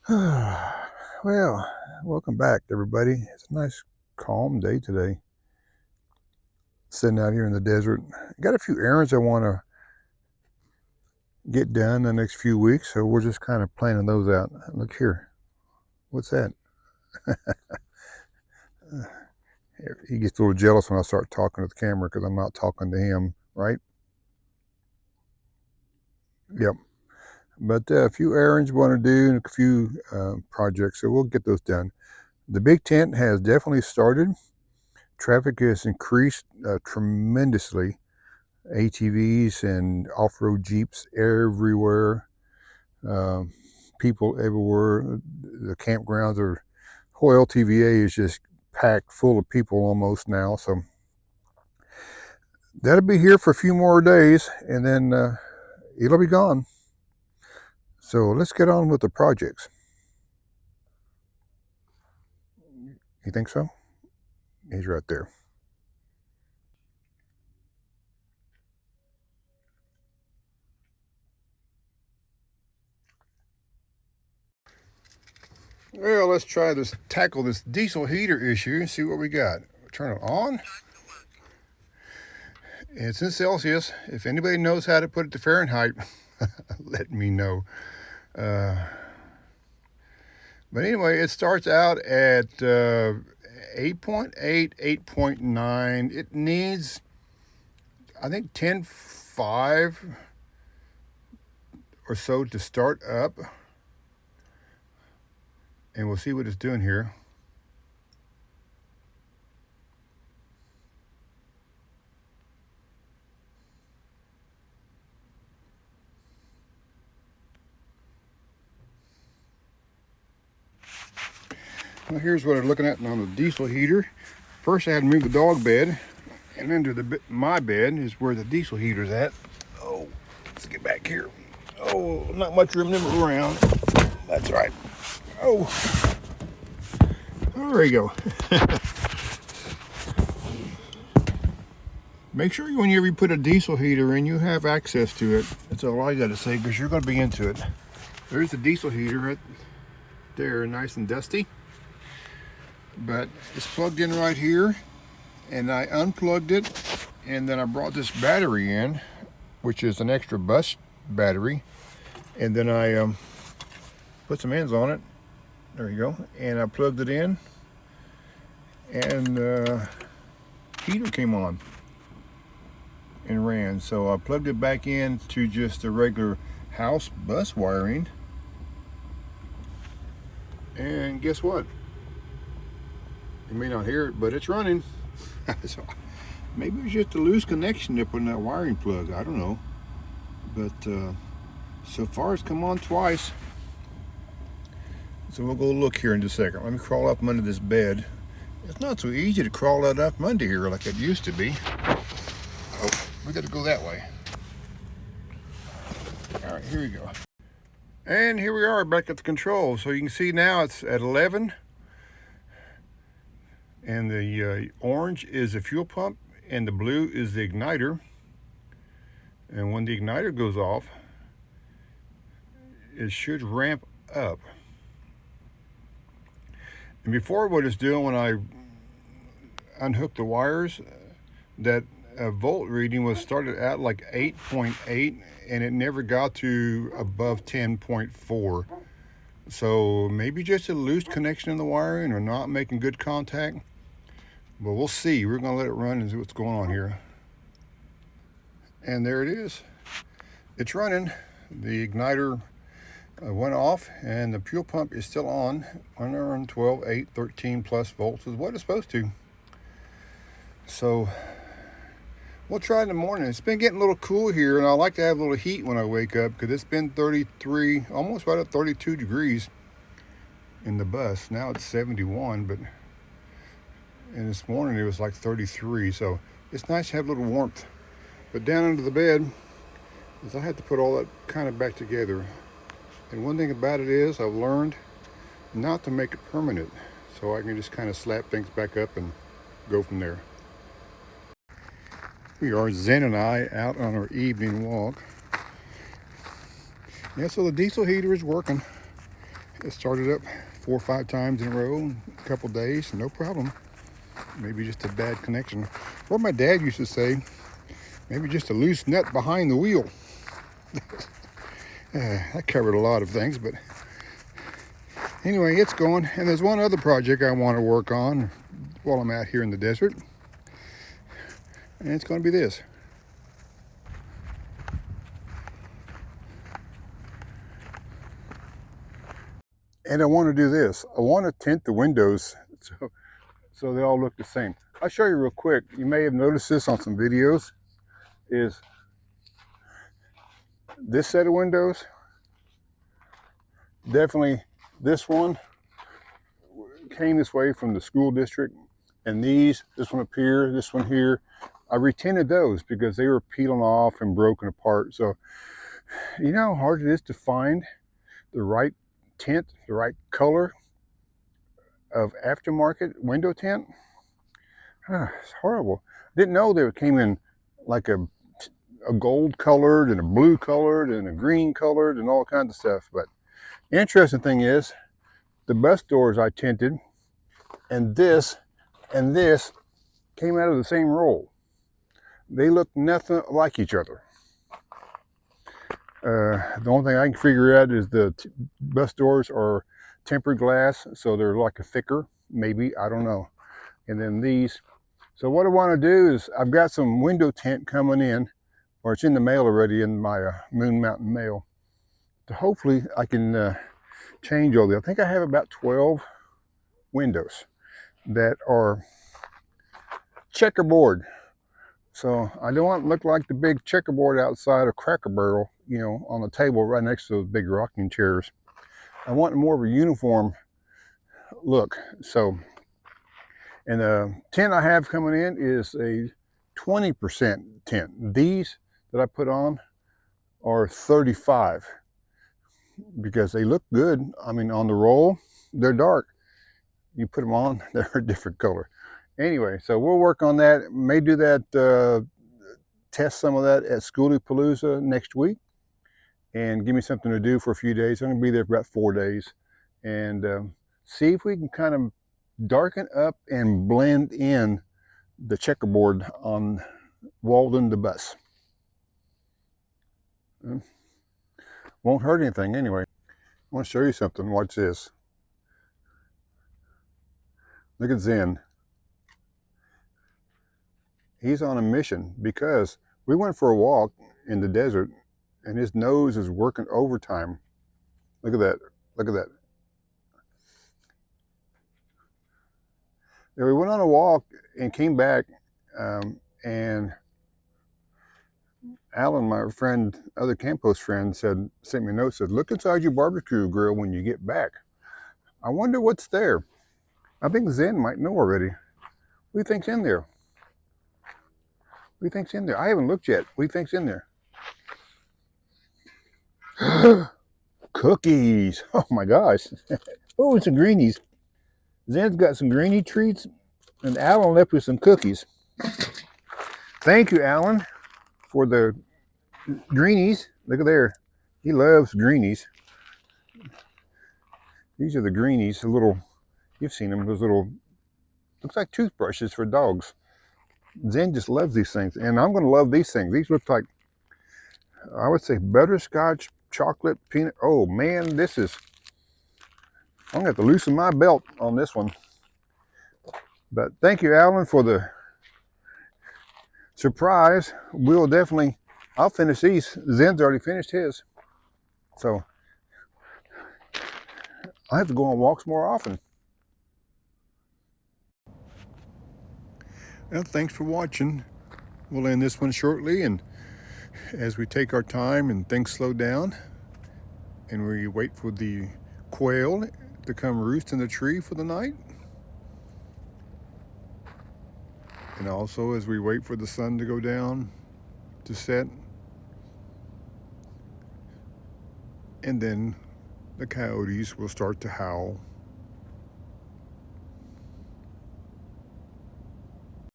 Well, welcome back, everybody. It's a nice, calm day today. Sitting out here in the desert. Got a few errands I want to get done the next few weeks, so we're just kind of planning those out. Look here. What's that? He gets a little jealous when I start talking to the camera because I'm not talking to him, right? Yep. But a few errands we want to do and a few projects, so we'll get those done. The big tent has definitely started. Traffic has increased tremendously. ATVs and off-road Jeeps everywhere. People everywhere. The campgrounds are, whole LTVA is just packed full of people almost now. So that'll be here for a few more days and then it'll be gone. So let's get on with the projects. You think so? He's right there. Well, let's try this, tackle this diesel heater issue and see what we got. Turn it on. It's in Celsius. If anybody knows how to put it to Fahrenheit, let me know. But anyway, it starts out at 8.8, 8.9. It needs, I think, 10.5 or so to start up. And we'll see what it's doing here. Well, here's what I'm looking at on the diesel heater. First, I had to move the dog bed, and under my bed is where the diesel heater's at. Oh, let's get back here. Oh, not much room to move around. That's right. Oh, there you go. Make sure whenever you put a diesel heater in, you have access to it. That's all I got to say, because you're going to be into it. There's the diesel heater right there, nice and dusty. But it's plugged in right here, and I unplugged it, and then I brought this battery in, which is an extra bus battery, and then I put some ends on it. There you go. And I plugged it in, and heater came on and ran. So I plugged it back in to just the regular house bus wiring, and guess what? You may not hear it, but it's running. So maybe it's just a loose connection up in that wiring plug. I don't know. But so far it's come on twice. So we'll go look here in just a second. Let me crawl up under this bed. It's not so easy to crawl out up under here like it used to be. Oh, we got to go that way. All right, here we go. And here we are back at the control. So you can see now it's at 11. And the orange is the fuel pump, and the blue is the igniter. And when the igniter goes off, it should ramp up. And before, what it's doing when I unhooked the wires, that volt reading was started at like 8.8, and it never got to above 10.4. So maybe just a loose connection in the wiring or not making good contact. But we'll see. We're going to let it run and see what's going on here. And there it is. It's running. The igniter went off, and the fuel pump is still on. 112, 8, 13 plus volts is what it's supposed to. So we'll try in the morning. It's been getting a little cool here, and I like to have a little heat when I wake up, because it's been 33, almost right at 32 degrees in the bus. Now it's 71, but and this morning it was like 33, so it's nice to have a little warmth. But down under the bed is I had to put all that kind of back together. And one thing about it is I've learned not to make it permanent, so I can just kind of slap things back up and go from there. We are, Zen and I, out on our evening walk. Yeah, so the diesel heater is working. It started up 4 or 5 times in a row, a couple days, no problem. Maybe just a bad connection. Or my dad used to say, maybe just a loose nut behind the wheel. That covered a lot of things, but anyway, it's going. And there's one other project I want to work on while I'm out here in the desert. And it's going to be this. And I want to do this. I want to tint the windows so they all look the same. I'll show you real quick. You may have noticed this on some videos. Is this set of windows, definitely this one came this way from the school district, and this one up here, this one here, I retinted those because they were peeling off and broken apart. So you know how hard it is to find the right tint, the right color of aftermarket window tint. It's horrible. Didn't know they came in like a gold colored and a blue colored and a green colored and all kinds of stuff. But interesting thing is, the bus doors I tinted, and this came out of the same roll. They look nothing like each other. The only thing I can figure out is the bus doors are tempered glass, so they're like a thicker, maybe, I don't know. And then these. So what I want to do is, I've got some window tint coming in, or it's in the mail already in my Moon Mountain mail. So hopefully I can change all these. I think I have about 12 windows that are checkerboard. So I don't want it to look like the big checkerboard outside of Cracker Barrel, you know, on the table right next to those big rocking chairs. I want more of a uniform look. So, and the tint I have coming in is a 20% tint. These that I put on are 35 because they look good. I mean, on the roll, they're dark. You put them on, they're a different color. Anyway, so we'll work on that. May do that, test some of that at Schoolie Palooza next week, and give me something to do for a few days. I'm going to be there for about 4 days, and see if we can kind of darken up and blend in the checkerboard on Walden the bus. Won't hurt anything anyway. I want to show you something. Watch this. Look at Zen. He's on a mission because we went for a walk in the desert and his nose is working overtime. Look at that. Look at that. And we went on a walk and came back, and Alan, my friend, other Campos friend, sent me a note, said, look inside your barbecue grill when you get back. I wonder what's there. I think Zen might know already. What do you think's in there? What do you think's in there? I haven't looked yet. What do you think's in there? Cookies. Oh my gosh. Oh, some greenies. Zen's got some greenie treats, and Alan left with some cookies. Thank you, Alan, for the greenies. Look at there. He loves greenies. These are the greenies, the little, you've seen them, those little, looks like toothbrushes for dogs. Zen just loves these things, and I'm going to love these things. These look like, I would say, butterscotch, chocolate, peanut. Oh man, this is, I'm going to have to loosen my belt on this one. But thank you, Alan, for the surprise. We'll definitely, I'll finish these. Zen's already finished his. So I have to go on walks more often. Well, thanks for watching. We'll end this one shortly, and as we take our time and things slow down and we wait for the quail to come roost in the tree for the night, and also as we wait for the sun to go down to set, and then the coyotes will start to howl.